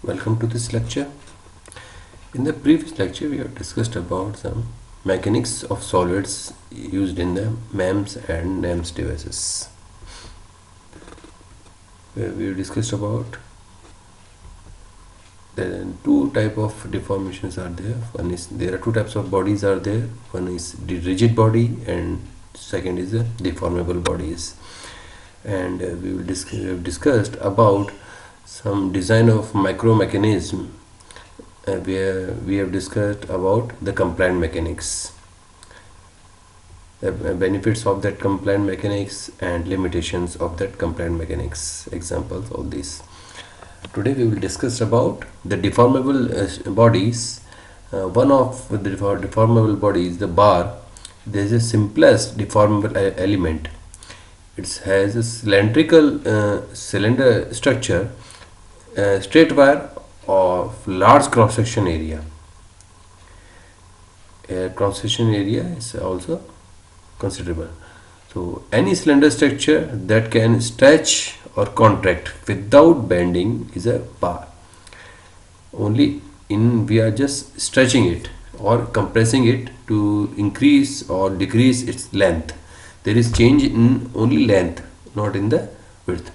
Welcome to this lecture. In the previous lecture, we have discussed about some mechanics of solids used in the MEMS and NEMS devices. Where we have discussed about the two type of deformations are there. One is there are two types of bodies are there. One is the rigid body and second is the deformable bodies. And we have discussed about some design of micro mechanism where we have discussed about the compliant mechanics, the benefits of that compliant mechanics and limitations of that compliant mechanics, examples of this. Today we will discuss about the deformable bodies. One of the deformable body is the bar. There is a simplest deformable element. It has a cylindrical cylinder structure, straight wire of large cross section area. Cross section area is also considerable. So any cylinder structure that can stretch or contract without bending is a bar. Only we are just stretching it or compressing it to increase or decrease its length. There is change in only length, not in the width.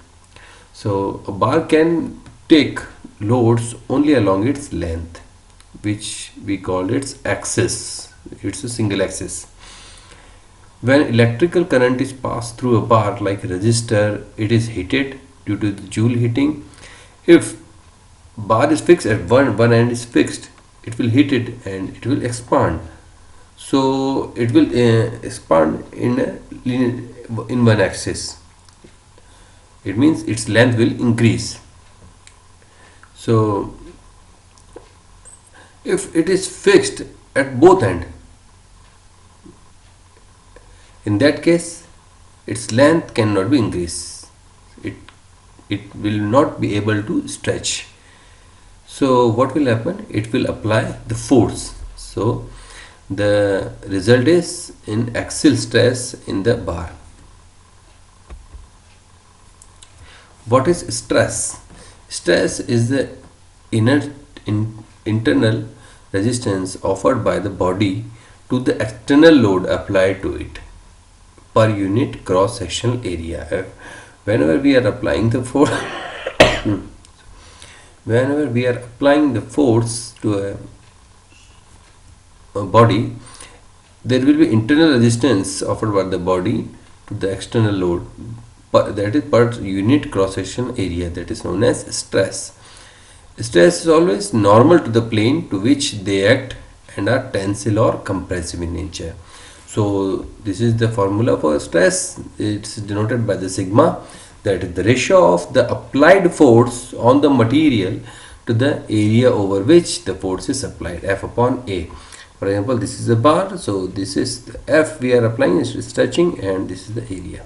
So a bar can take loads only along its length, which we call its axis. It's a single axis. When electrical current is passed through a bar like a resistor, it is heated due to the Joule heating. If bar is fixed at one end is fixed, it will heat it and it will expand. So it will expand in one axis. It means its length will increase. So if it is fixed at both ends, in that case its length cannot be increased. It will not be able to stretch. So what will happen? It will apply the force. So the result is in axial stress in the bar. What is stress? Stress is the internal resistance offered by the body to the external load applied to it per unit cross sectional area. Whenever we are applying the force whenever we are applying the force to a body, there will be internal resistance offered by the body to the external load, that is per unit cross section area, that is known as stress. Stress is always normal to the plane to which they act and are tensile or compressive in nature. So this is the formula for stress. It's denoted by the sigma, that is the ratio of the applied force on the material to the area over which the force is applied, F upon A. For example, this is a bar, so this is the F we are applying is stretching and this is the area.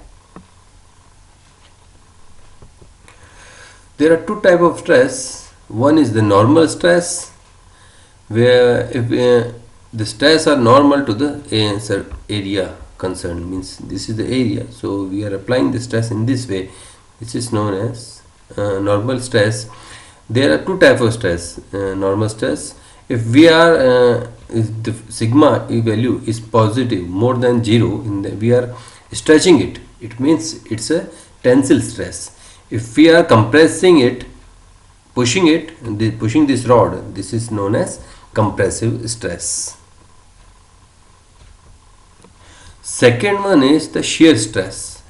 There are two types of stress. One is the normal stress, where if the stress are normal to the area concerned, means this is the area, so we are applying the stress in this way. This is known as normal stress. There are two types of stress. Normal stress, if we are if the sigma value is positive more than 0, we are stretching it, it means it's a tensile stress. If we are compressing it, pushing this rod, this is known as compressive stress. Second one is the shear stress,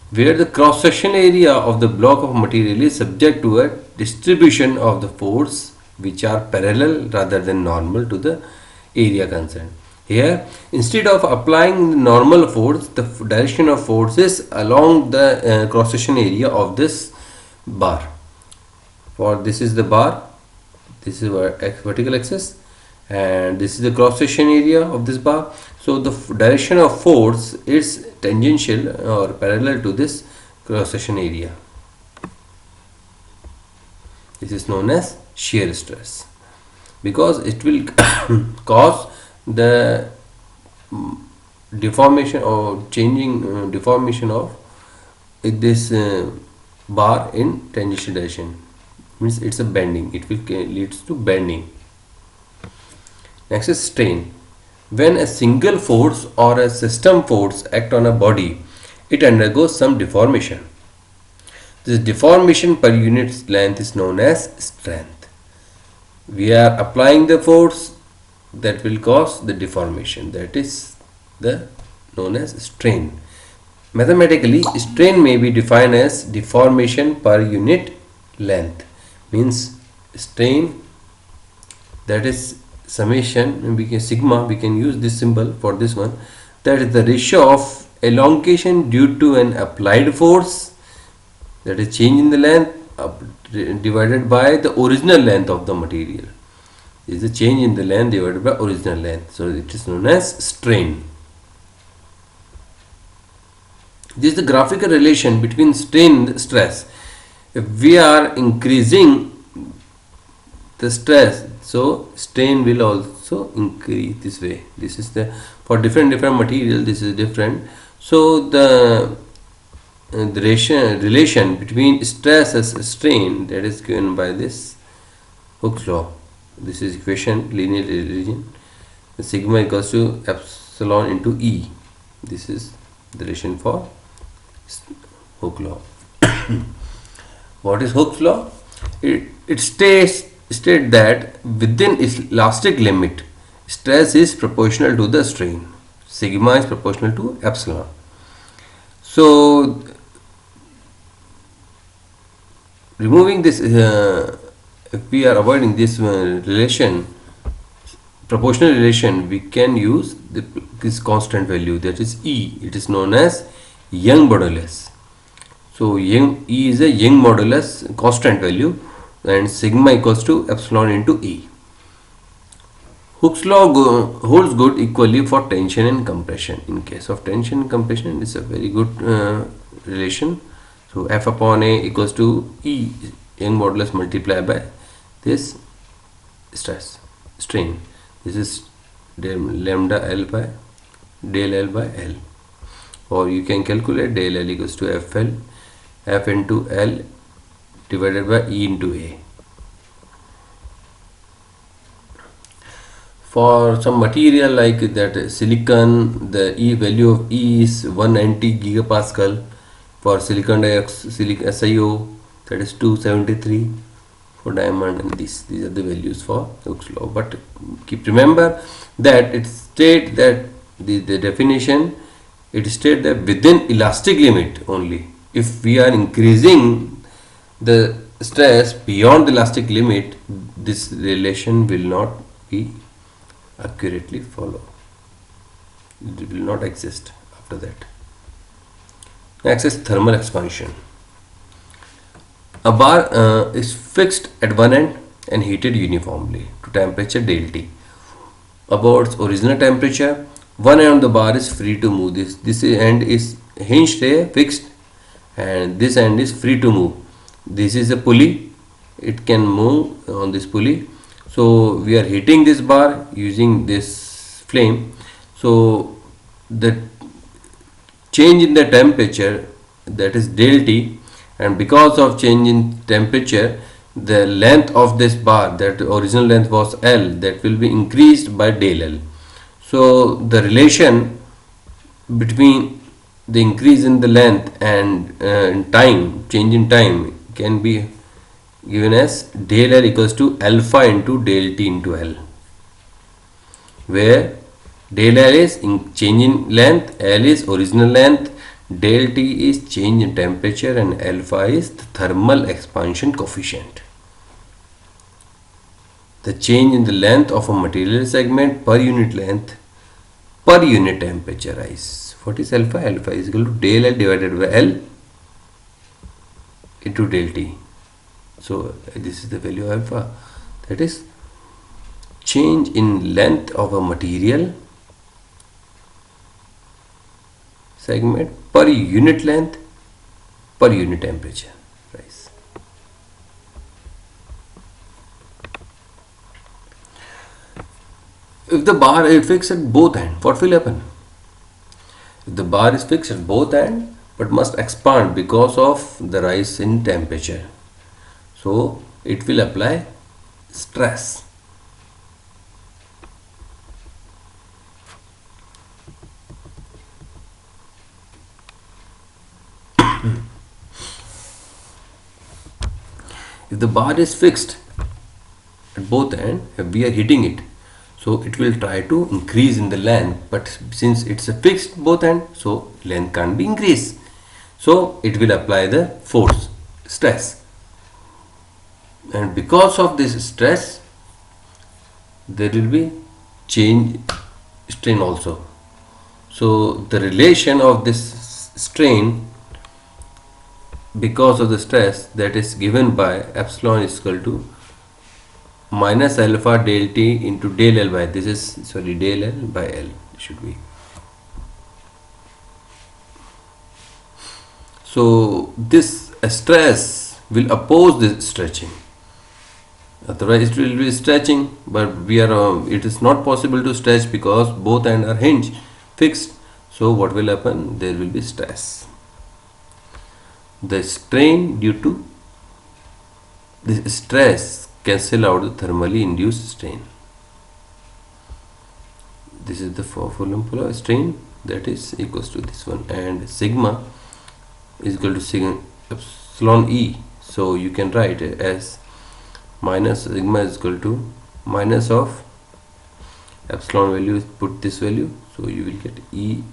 where the cross sectional area of the block of material is subject to a distribution of the force which are parallel rather than normal to the area concerned. Here, instead of applying the normal force, the direction of force is along the cross section area of this bar. For this is the bar, this is vertical axis, and this is the cross section area of this bar. So the direction of force is tangential or parallel to this cross section area. This is known as shear stress, because it will cause the deformation or changing deformation of this bar in tangential direction. means it's a bending, it will leads to bending. Next is strain. When a single force or a system force act on a body, it undergoes some deformation. This deformation per unit length is known as strength. We are applying the force that will cause the deformation, that is the known as strain. Mathematically, strain may be defined as deformation per unit length. Means strain, that is summation, we can sigma, we can use this symbol for this one, that is the ratio of elongation due to an applied force, that is change in the length divided by the original length of the material. This is the change in the length divided by original length, so it is known as strain. This is the graphical relation between strain and stress. If we are increasing the stress, so strain will also increase this way. This is the, for different material, this is different. So the relation between stress as strain, that is given by this Hooke's law. This is equation, linear relation. Sigma equals to epsilon into E. This is the relation for Hooke's law. What is Hooke's law? It states that within elastic limit, stress is proportional to the strain. Sigma is proportional to epsilon. So removing this, if we are avoiding this relation, proportional relation, we can use this constant value, that is E. It is known as Young modulus. So E is a Young modulus constant value, and sigma equals to epsilon into E. Hooke's law holds good equally for tension and compression. In case of tension and compression, it's a very good relation. So F upon A equals to E, Young modulus multiplied by this strain. This is lambda L by del L by L. Or you can calculate del L equals to F into L divided by E into A. For some material like that silicon, the E value of E is 190 gigapascal. For silicon dioxide, SiO, that is 273. For diamond, and these are the values for Hooke's law. But keep remember that it states that the definition, it states that within elastic limit only. If we are increasing the stress beyond the elastic limit, this relation will not be accurately followed. It will not exist after that. Next is thermal expansion. A bar is fixed at one end and heated uniformly to temperature delta above its original temperature. One end of the bar is free to move. This end is hinged here, fixed, and this end is free to move. This is a pulley, it can move on this pulley. So we are heating this bar using this flame. So the change in the temperature, that is del T, and because of change in temperature, the length of this bar, that original length was L, that will be increased by del L. So the relation between the increase in the length and time, change in time, can be given as del L equals to alpha into del T into L, where del L is change in length, L is original length, del T is change in temperature, and alpha is the thermal expansion coefficient. The change in the length of a material segment per unit length per unit temperature rise. What is alpha? Alpha is equal to del L divided by L into del T. So this is the value of alpha, that is change in length of a material segment per unit length per unit temperature rise. If the bar is fixed at both ends, what will happen? If the bar is fixed at both ends but must expand because of the rise in temperature, so it will apply stress. If the bar is fixed at both ends, if we are hitting it, so it will try to increase in the length, but since it's a fixed both ends, so length can't be increased, so it will apply the force, stress, and because of this stress there will be change strain also. So the relation of this strain because of the stress, that is given by epsilon is equal to minus alpha del t into del L by, this is del L by L should be. So this stress will oppose this stretching, otherwise it will be stretching, but we are it is not possible to stretch because both ends are hinged fixed. So what will happen, there will be stress. The strain due to this stress cancel out the thermally induced strain. This is the formula of strain, that is equals to this one, and sigma is equal to sigma epsilon E. So you can write it as minus sigma is equal to minus of epsilon value, put this value, so you will get E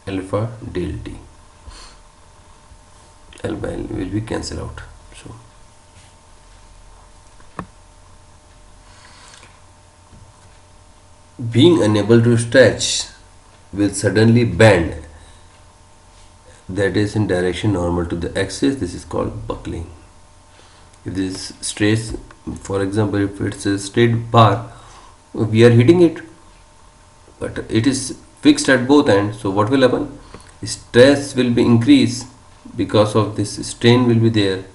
alpha del T. L by L will be cancelled out. So being unable to stretch will suddenly bend, that is in direction normal to the axis. This is called buckling. If this straight, for example, if it's a straight bar, we are hitting it, but it is fixed at both ends. So what will happen? Stress will be increased because of this strain will be there.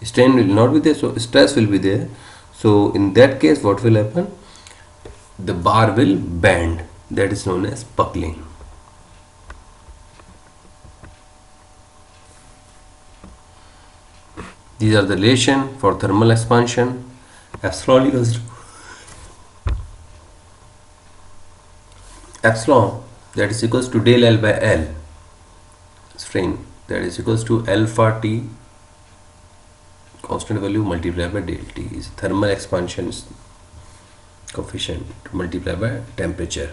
Strain will not be there, so stress will be there. So in that case, what will happen? The bar will bend. That is known as buckling. These are the relation for thermal expansion. Epsilon equals to epsilon, that is equals to del L by L strain, that is equals to alpha T constant value multiplied by del T is thermal expansion coefficient multiplied by temperature,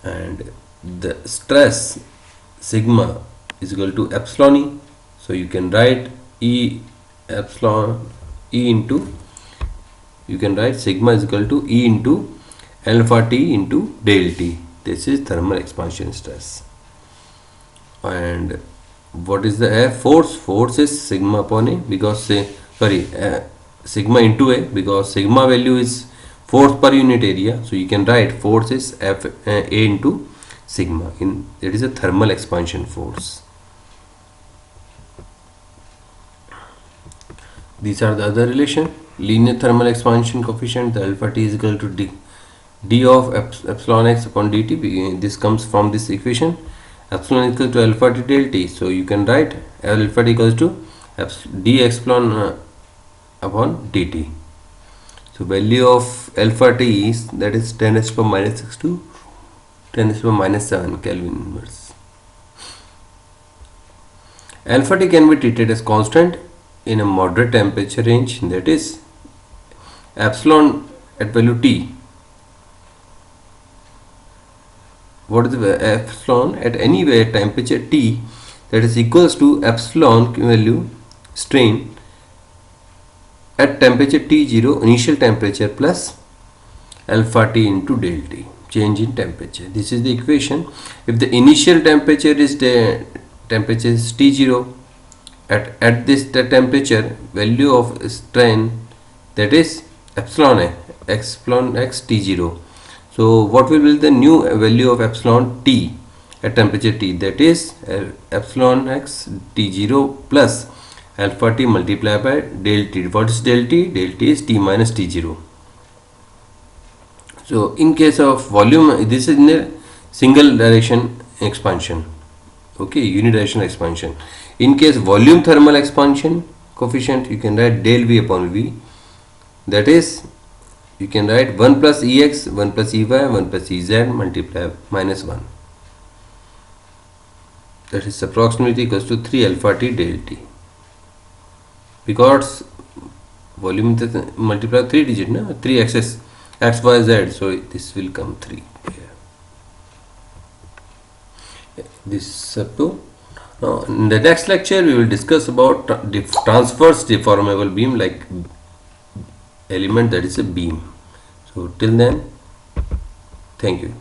and the stress sigma is equal to epsilon E. So you can write E epsilon E into, you can write sigma is equal to E into alpha T into del T. This is thermal expansion stress. And what is the F? Force is sigma upon A, because sigma into A, because sigma value is force per unit area. So you can write force is F A into sigma, in it is a thermal expansion force. These are the other relation. Linear thermal expansion coefficient, the alpha T is equal to d of epsilon x upon dt. This comes from this equation. Epsilon is equal to alpha T del T. So you can write alpha T equals to d epsilon upon dt. So value of alpha T is, that is 10 raised to the power minus 6 to 10 raised to the power minus 7 Kelvin inverse. Alpha T can be treated as constant in a moderate temperature range, that is epsilon at value T. What is the epsilon at any temperature T, that is equals to epsilon value strain at temperature T0 initial temperature plus alpha T into del T, change in temperature. This is the equation. If the initial temperature is the temperature is T0, at this the temperature value of strain, that is epsilon x T0. So what will be the new value of epsilon T at temperature T, that is epsilon x T0 plus alpha T multiplied by del T. What is del T? Del T is T minus T0. So in case of volume, this is in a single direction expansion, okay, unidirectional expansion. In case volume thermal expansion, coefficient, you can write del V upon V. That is, you can write 1 plus Ex, 1 plus Ey, 1 plus Ez multiply minus 1. That is approximately equals to 3 alpha T del T. Because volume multiply 3 digit, no? 3 axis, x, y, z. So this will come 3. This is up to. Now, in the next lecture, we will discuss about transverse deformable beam, like element that is a beam. So till then, thank you.